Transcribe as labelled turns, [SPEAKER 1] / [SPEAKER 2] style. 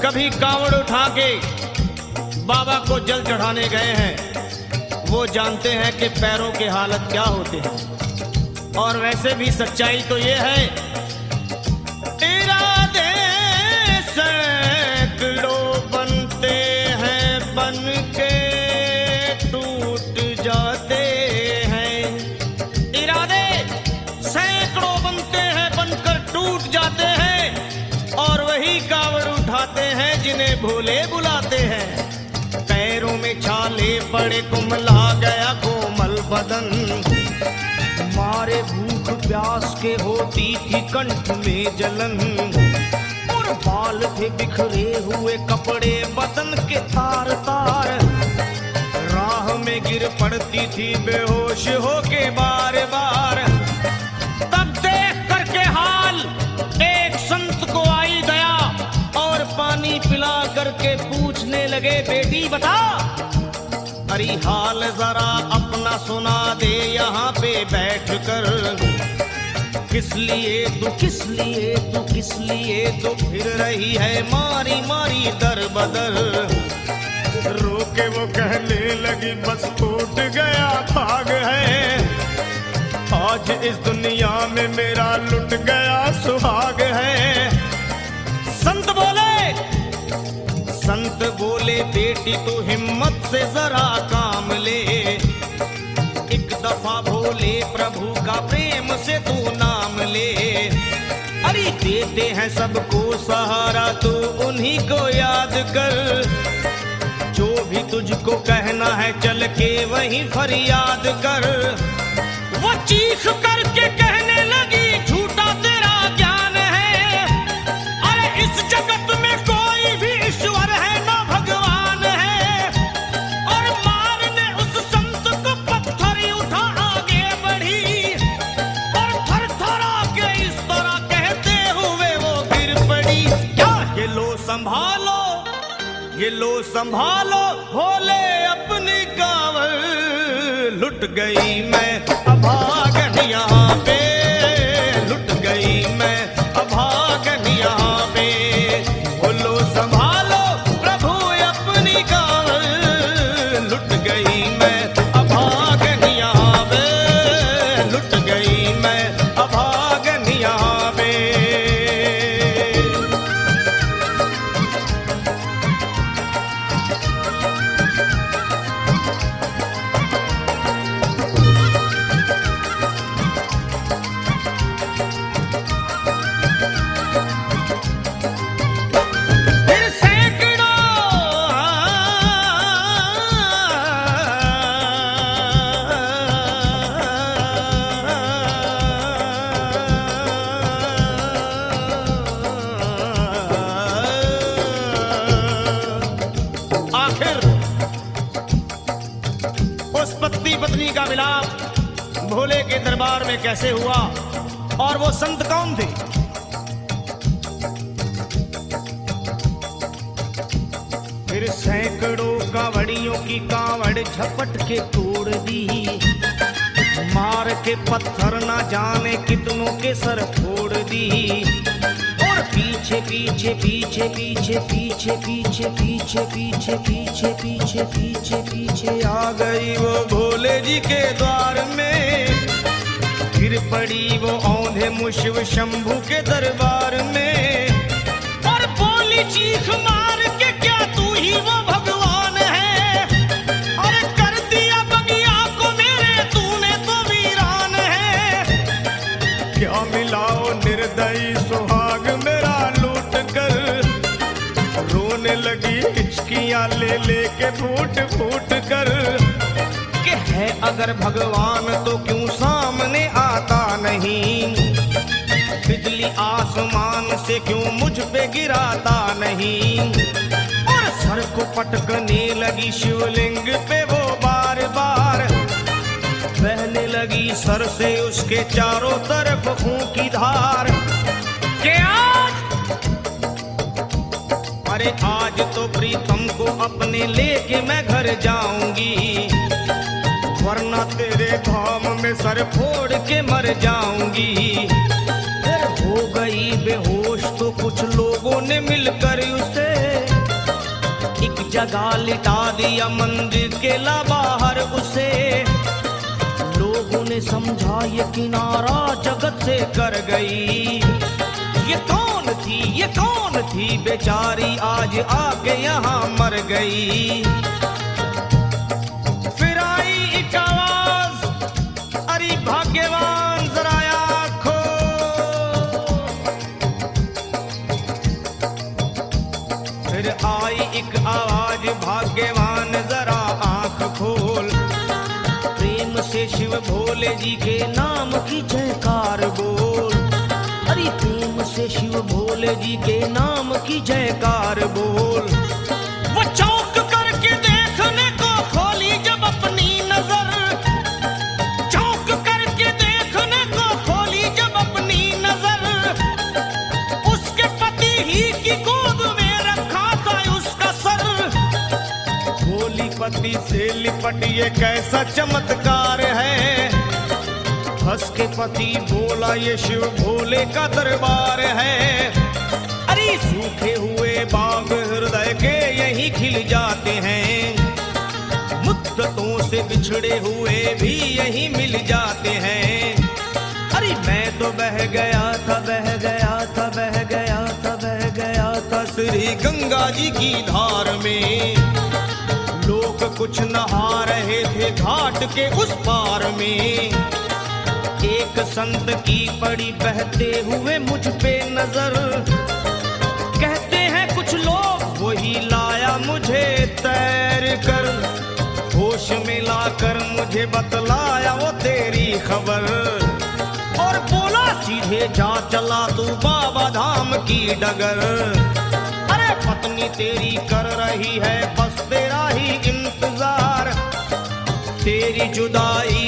[SPEAKER 1] कभी कांवड़ उठा के बाबा को जल चढ़ाने गए हैं वो जानते हैं कि पैरों के हालत क्या होते हैं। और वैसे भी सच्चाई तो ये है, इरादे सैकड़ों बनते हैं बन के टूट जाते हैं। इरादे सैकड़ों बनते हैं बनकर टूट जाते हैं और वही कांवड़ उठाते हैं जिन्हें भोले बुलाते हैं। पैरों में छाले पड़े कुमला गया कोमल बदन, मारे भूख प्यास के होती थी कंठ में जलन, और बाल थे बिखरे हुए कपड़े बदन के तार तार, राह में गिर पड़ती थी बेहोश होके बार बार। तब देख करके हाल एक संत को आई दया और पानी पिला करके पूछने लगे, बेटी बता अरे हाल जरा अपना सुना दे यहाँ पे बैठ कर। किस लिए तू फिर रही है मारी मारी दर बदर। रोके वो कहने लगी बस टूट गया भाग है, आज इस दुनिया में मेरा लुट गया सुहाग है। संत बोले बेटी तू हिम्मत से जरा काम ले, एक दफा भोले प्रभु का प्रेम से तू नाम ले। अरे देते हैं सबको सहारा तू उन्हीं को याद कर, जो भी तुझको कहना है चल के वहीं फरियाद कर। वो चीख करके कहने लगी झूठा तेरा ज्ञान है, अरे इस जगत में कोई भी ईश्वर है ना भगवान है। और मारने उस संत को पत्थर उठा आगे बढ़ी और थर थर आके इस तरह कहते हुए वो गिर पड़ी। क्या ये लो संभालो भोले अपनी कांवड़ लुट गई मैं अभागन यहाँ पे, लुट गई मैं अभागन यहाँ पे। बोलो संभालो प्रभु अपनी कांवड़ लुट गई मैं अभागन यहाँ पे, लुट गई मैं अभागन यहाँ पे। पत्नी का मिलाप भोले के दरबार में कैसे हुआ और वो संत कौन थे? फिर सैकड़ों कांवड़ियों की कांवड़ झपट के तोड़ दी, मार के पत्थर ना जाने कितनों के सर फोड़ दी। और पीछे पीछे पीछे पीछे पीछे पीछे पीछे पीछे पीछे पीछे पीछे पीछे आ गई वो भोले जी के द्वार में। गिर पड़ी वो औंधे मुशिव शंभू के दरबार में और बोली चीख मार के क्या तू ही वो भगवान है? अरे कर दिया बगिया को मेरे तूने तो वीरान है। क्या मिलाओ निर्दयी सुहाग मेरा लूट कर, रोने लगी हिचकियां ले लेके फूट फूट कर। कि है अगर भगवान तो क्यों सामने आता नहीं, बिजली आसमान से क्यों मुझ पे गिराता नहीं। और सर को पटकने लगी शिवलिंग पे वो बार बार, बहने लगी सर से उसके चारों तरफ खून की धार। क्या अरे आज तो प्रीतम को अपने लेके मैं घर जाऊंगी, वरना तेरे धाम में सर फोड़ के मर जाऊंगी। फिर हो गई बेहोश तो कुछ लोगों ने मिलकर उसे एक जगह लिटा दिया, मंदिर के ला बाहर उसे। लोगों ने समझा ये किनारा जगत से कर गई। ये कौन थी बेचारी, आज आके यहाँ मर गई। फिर आई एक आवाज, अरे भाग्यवान जरा आँख खोल। फिर आई एक आवाज, भाग्यवान जरा आँख खोल। प्रेम से शिव भोले जी के नाम की जयकार बोल। अरे प्रेम से शिव भोले जी के नाम की जयकार बोल। वो चौंक करके देखने को खोली जब अपनी नजर, चौंक करके देखने को खोली जब अपनी नजर। उसके पति ही की गोद में रखा था उसका सर। भोली पति से लिपट ये कैसा चमत्कार है। हंस के पति बोला ये शिव भोले का दरबार है। अरे सूखे हुए बाग हृदय के यहीं खिल जाते हैं। मुद्दतों से बिछड़े हुए भी यहीं मिल जाते हैं। अरे मैं तो बह गया था, बह गया था, बह गया था, बह गया था श्री गंगा जी की धार में। लोग कुछ नहा रहे थे घाट के उस पार में। एक संत की पड़ी बहते हुए मुझ पे नजर। कहते हैं कुछ लोग वही लाया मुझे तैर कर। होश में लाकर मुझे बतलाया वो तेरी खबर। और बोला सीधे जा चला तू बाबा धाम की डगर। अरे पत्नी तेरी कर रही है बस तेरा ही इंतजार। तेरी जुदाई